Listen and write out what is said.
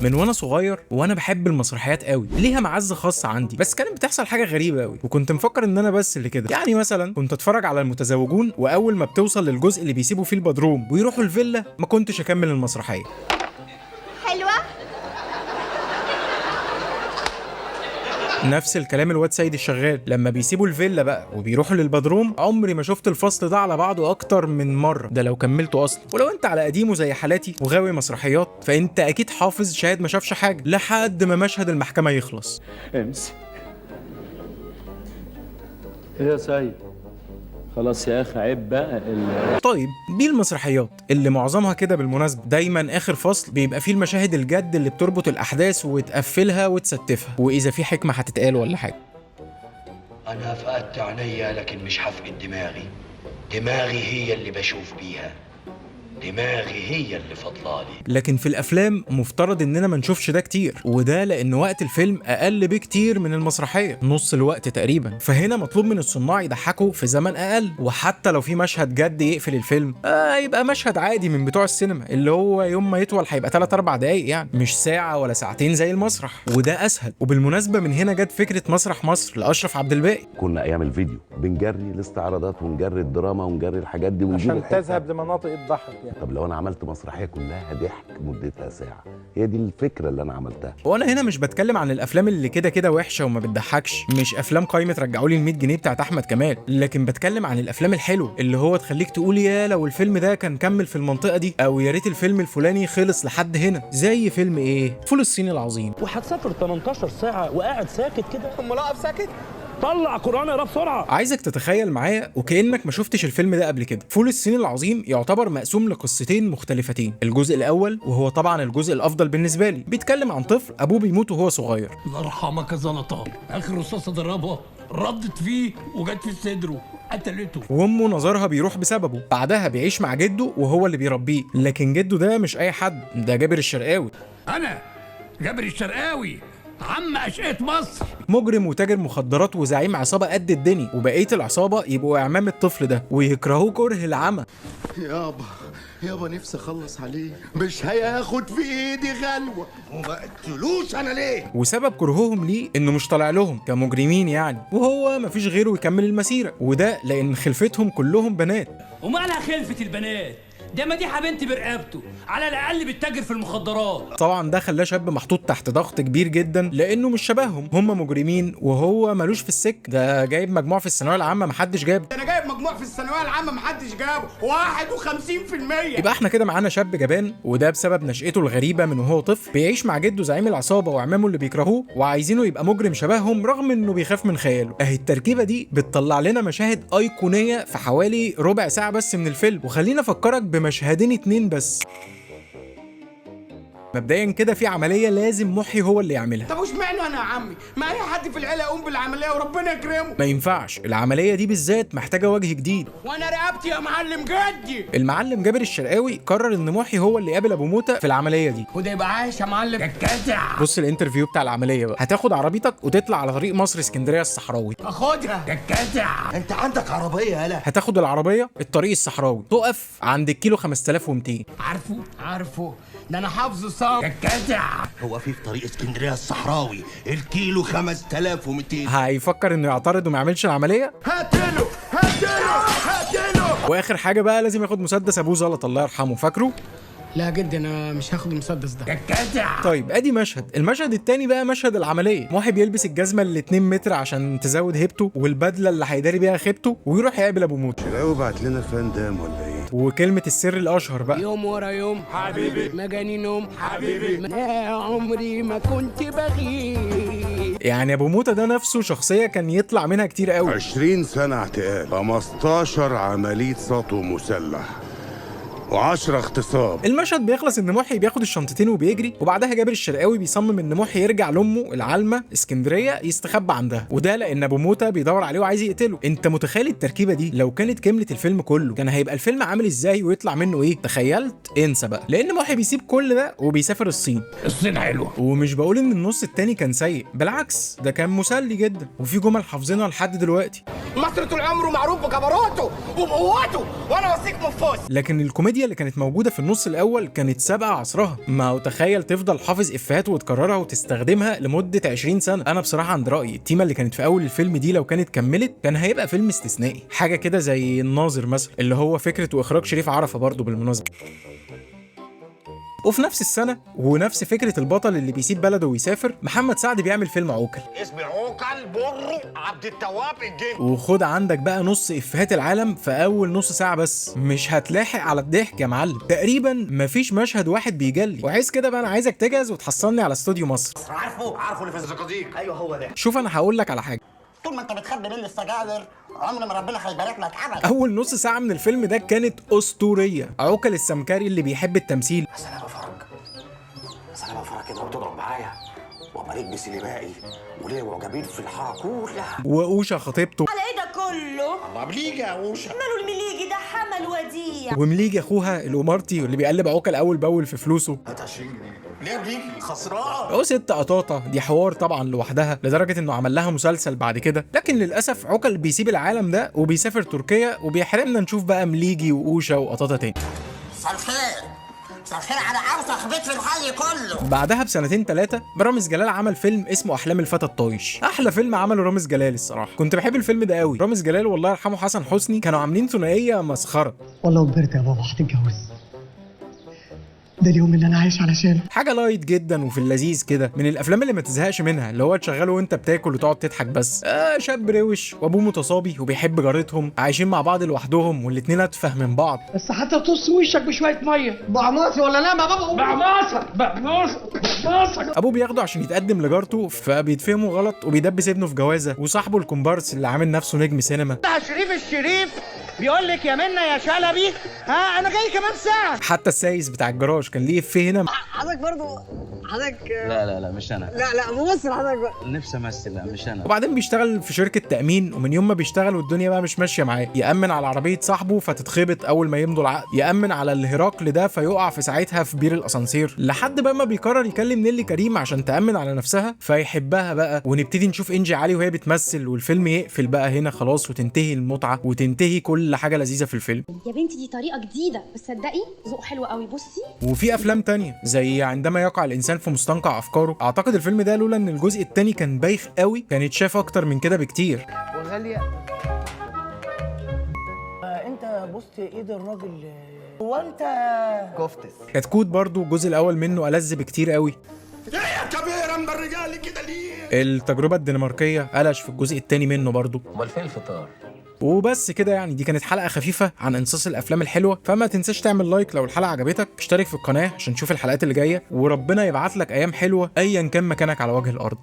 من وانا صغير وانا بحب المسرحيات قوي، ليها معزه خاصه عندي، بس كانت بتحصل حاجه غريبه قوي وكنت مفكر ان انا بس اللي كده. يعني مثلا كنت اتفرج على المتزوجون، واول ما بتوصل للجزء اللي بيسيبوا فيه البدروم ويروحوا الفيلا ما كنتش اكمل المسرحيه. حلوة. نفس الكلام الواد سيد الشغال، لما بيسيبوا الفيلا بقى وبيروحوا للبدروم عمري ما شفت الفصل ده على بعضه اكتر من مره، ده لو كملته اصلا. ولو انت على قديمه زي حالاتي وغاوي مسرحيات فانت اكيد حافظ شاهد ما شافش حاجه لحد ما مشهد المحكمه يخلص. امسك. ايه يا سيد؟ خلاص يا اخي عيب بقى. طيب دي المسرحيات اللي معظمها كده بالمناسبه، دايما اخر فصل بيبقى فيه المشاهد الجد اللي بتربط الاحداث وتقفلها وتستفها، واذا في حكمه هتتقال ولا حاجه. انا فقدت عينيا لكن مش هفقد دماغي. دماغي هي اللي بشوف بيها، دماغي هي اللي فضلالي. لكن في الافلام مفترض اننا ما نشوفش ده كتير، وده لان وقت الفيلم اقل بكتير من المسرحيه، نص الوقت تقريبا. فهنا مطلوب من الصناع يضحكوا في زمن اقل، وحتى لو في مشهد جد يقفل الفيلم يبقى مشهد عادي من بتوع السينما اللي هو يوم ما يطول هيبقى 3-4 دقايق، يعني مش ساعه ولا ساعتين زي المسرح، وده اسهل. وبالمناسبه من هنا جت فكره مسرح مصر لاشرف عبد الباقي. كنا ايام الفيديو بنجري الاستعراضات ونجري الدراما ونجري الحاجات دي ونجيب عشان تذهب لمناطق الضحك يعني. طب لو انا عملت مسرحيه كلها ضحك مدتها ساعه، هي دي الفكره اللي انا عملتها. وانا هنا مش بتكلم عن الافلام اللي كده كده وحشه وما بتضحكش، مش افلام قايمه رجعوا لي ال 100 جنيه بتاعت احمد كمال، لكن بتكلم عن الافلام الحلوه اللي هو تخليك تقول يا لو الفيلم ده كان كمل في المنطقه دي، او يا ريت الفيلم الفلاني خلص لحد هنا. زي فيلم ايه؟ فول الصين العظيم. وهتسافر 18 ساعه وقاعد ساكت كده؟ امال اقف ساكت؟ طلع قرآن اقراه بسرعه. عايزك تتخيل معايا وكأنك ما شفتش الفيلم ده قبل كده. فول الصين العظيم يعتبر مقسوم لقصتين مختلفتين. الجزء الاول وهو طبعا الجزء الافضل بالنسبه لي، بيتكلم عن طفل ابوه بيموت وهو صغير. الله يرحمك يا زلطه، اخر رصاصه ضربها ردت فيه وجت في صدره قتلته، وامه نظرها بيروح بسببه. بعدها بيعيش مع جده وهو اللي بيربيه، لكن جده ده مش اي حد، ده جابر الشرقاوي. انا جابر الشرقاوي عم أشقة مصر، مجرم وتاجر مخدرات وزعيم عصابة قد الدنيا، وبقية العصابة يبقوا اعمام الطفل ده ويكرهوه كره العمى. يابا نفسي اخلص عليه، مش هياخد في ايدي غلوة وما قتلوش انا ليه؟ وسبب كرههم ليه انه مش طالع لهم كمجرمين يعني، وهو مفيش غيره يكمل المسيرة، وده لان خلفتهم كلهم بنات. ومالها خلفة البنات؟ ده مديحة بنت برقبته، على الأقل بتتاجر في المخدرات. طبعا ده خلاه شاب محطوط تحت ضغط كبير جدا، لأنه مش شبههم، هم مجرمين وهو ملوش في السك. ده جايب مجموع في الثانوية العامة محدش جابه. انا جايب مجموع في الثانوية العامة محدش جابه 51%. يبقى احنا كده معانا شاب جبان، وده بسبب نشأته الغريبة من وهو طفل، بيعيش مع جده زعيم العصابة وعمامه اللي بيكرهوه وعايزينه يبقى مجرم شبههم رغم انه بيخاف من خياله. اهي التركيبة دي بتطلع لنا مشاهد أيقونية في حوالي ربع ساعة بس من الفيلم، وخلينا افكرك بمشهدين 2 بس. مبدئيا كده في عمليه لازم محي هو اللي يعملها. طب وش معنى انا يا عمي؟ ما اي حد في العيله يقوم بالعمليه وربنا يكرمه. ما ينفعش، العمليه دي بالذات محتاجه وجه جديد. وانا رقبتي يا معلم جدي. المعلم جابر الشرقاوي قرر ان محي هو اللي يقابل ابو موته في العمليه دي، وده يبقى عايش يا معلم الجدع. بص الانترفيو بتاع العمليه بقى. هتاخد عربيتك وتطلع على طريق مصر اسكندريه الصحراوي. اخدها الجدع. انت عندك عربية يالا؟ هتاخد العربيه الطريق الصحراوي، تقف عند الكيلو 5200. عارفه ده انا حافظه صم. الجدع. هو في طريق اسكندرية الصحراوي الكيلو 5200. هيفكر انه يعترض وما يعملش العمليه. هاتله. واخر حاجه بقى لازم ياخد مسدس ابوه زلط الله يرحمه، فاكره؟ لا جدي انا مش هاخد المسدس ده. الجدع. طيب ادي مشهد. المشهد التاني بقى مشهد العمليه. محي بيلبس الجزمه اللي 2 متر عشان تزود هيبته، والبدله اللي هيداري بيها خيبته، ويروح يقابل ابو موته. شراوي بعت لنا فندم ولا ايه؟ وكلمه السر الاشهر بقى. يوم ورا يوم حبيبي مجاني نوم حبيبي يا عمري ما كنت بغيب. يعني ابو موته ده نفسه شخصيه كان يطلع منها كتير قوي. 20 سنه اعتقال، 15 عمليه سطو مسلح، و10 اغتصاب. المشهد بيخلص ان محي بياخد الشنطتين وبيجري، وبعدها جابر الشرقاوي بيصمم ان محي يرجع لامه العالمه اسكندريه يستخبى عندها، وده لان ابو موته بيدور عليه وعايز يقتله. انت متخيل التركيبه دي لو كانت كملت الفيلم كله كان هيبقى الفيلم عامل ازاي ويطلع منه ايه؟ تخيلت؟ انسى بقى، لان محي بيسيب كل ده وبيسافر الصين. الصين حلوة. ومش بقول ان النص التاني كان سيء، بالعكس ده كان مسلي جدا، وفي جمل حافظينها لحد دلوقتي. مصر طول عمره معروف بجبروته وبقوته، وانا وصيك منفوس. لكن الكوميديا اللي كانت موجوده في النص الاول كانت سابقه عصرها. ما هو تخيل تفضل حافظ افيهات وتكررها وتستخدمها لمده 20 سنه. انا بصراحه عند رايي التيمه اللي كانت في اول الفيلم دي لو كانت كملت كان هيبقى فيلم استثنائي، حاجه كده زي الناظر مثلا اللي هو فكره واخراج شريف عرفة برضه بالمناسبه. وفي نفس السنة ونفس فكرة البطل اللي بيسيب بلده ويسافر، محمد سعد بيعمل فيلم عوكل. اسمي عوكل برو عبد التواب الجن. وخد عندك بقى نص إفيهات العالم في أول نص ساعة بس، مش هتلاحق على الضحك يا معلم. تقريبا مفيش مشهد واحد بيجلي. وعايز كده بقى أنا عايزك تجهز وتحصلني على استوديو مصر. عارفه اللي في الزقازيق. ايوه هو ده. شوف أنا هقول لك على حاجة، طول ما انت بتخبي مني السجاير عمر ما ربنا هيبارك لك ابدا. أول نص ساعة من الفيلم ده كانت أسطورية. عوكل السمكري اللي بيحب التمثيل، بس انا بفرج كده وتضرب معايا وابارك بسليمائي وليه معجبين في الحاره كلها. وأوشا خطيبته، على ايه ده كله؟ الله مليجي يا وشا. ماله المليجي ده حمل وديع. ومليجي أخوها الأمارتي اللي بيقلب عوكل أول بأول في فلوسه. هات 20 جنيه. ليه بيجي خسران؟ وست قطاطة دي حوار طبعا لوحدها، لدرجة انه عمل لها مسلسل بعد كده. لكن للأسف عوكل بيسيب العالم ده وبيسافر تركيا وبيحرمنا نشوف بقى مليجي وأوشا وقطاطة تاني. مساء الخير، مساء الخير على اوسخ بيت في الحي كله. بعدها بسنتين 3 رامز جلال عمل فيلم اسمه احلام الفتى الطايش. احلى فيلم عمله رامز جلال الصراحه، كنت بحب الفيلم ده قوي. رامز جلال والله يرحمه حسن حسني كانوا عاملين ثنائيه مسخره. والله كبرت يا بابا هتتجوز، ده اليوم اللي انا عايش علشانه. حاجه لايت جدا وفي اللذيذ كده، من الافلام اللي ما تزهقش منها، اللي هو تشغله وانت بتاكل وتقعد تضحك بس. شاب روش وابوه متصابي وبيحب جارتهم، عايشين مع بعض لوحدهم والاتنين اتفه من بعض. بس حتى طص وشك بشويه ميه. بعماصي ولا لا يا بابا؟ بعماصه. ابوه بياخده عشان يتقدم لجارته فبيتفهموا غلط وبيدبس ابنه في جوازه، وصاحبه الكومبارس اللي عامل نفسه نجم سينما. شريف الشريف بيقول لك يا منى يا شلبي ها انا جاي كمان ساعه. حتى السايس بتاع الجراج كان ليه افيه هنا. حضرتك برضو حضرتك. لا مش انا. لا ممثل حضرتك بقى. نفسي امثل، لا مش انا. وبعدين بيشتغل في شركه تامين، ومن يوم ما بيشتغل والدنيا بقى مش ماشيه معاه، يامن على عربيه صاحبه فتتخبط اول ما يمضوا العقد، يامن على الهرقل ده فيقع في ساعتها في بير الاسانسير، لحد بقى ما بيقرر يكلم نيلي كريم عشان تامن على نفسها فيحبها بقى، ونبتدي نشوف انجي علي وهي بتمثل، والفيلم يقفل بقى هنا خلاص وتنتهي المتعه وتنتهي كل حاجه لذيذه في الفيلم. يا بنتي دي طريقه جديده بس صدقي ذوق حلو قوي. بصي وفي افلام تانية زي عندما يقع الانسان في مستنقع افكاره. اعتقد الفيلم ده لولا ان الجزء التاني كان بايخ قوي كان يتشاف اكتر من كده بكتير. وغاليه انت بصت ايد الراجل هو انت كفتس. كتكوت برضو الجزء الاول منه ألذ بكتير قوي. ايه يا كبير اما الرجال كده ليه؟ التجربه الدنماركيه قلش في الجزء التاني منه برضو. امال فين الفطار؟ وبس كده يعني، دي كانت حلقه خفيفه عن انصاص الافلام الحلوه. فما تنساش تعمل لايك لو الحلقه عجبتك، اشترك في القناه عشان تشوف الحلقات اللي جايه، وربنا يبعت لك ايام حلوه ايا كان مكانك على وجه الارض.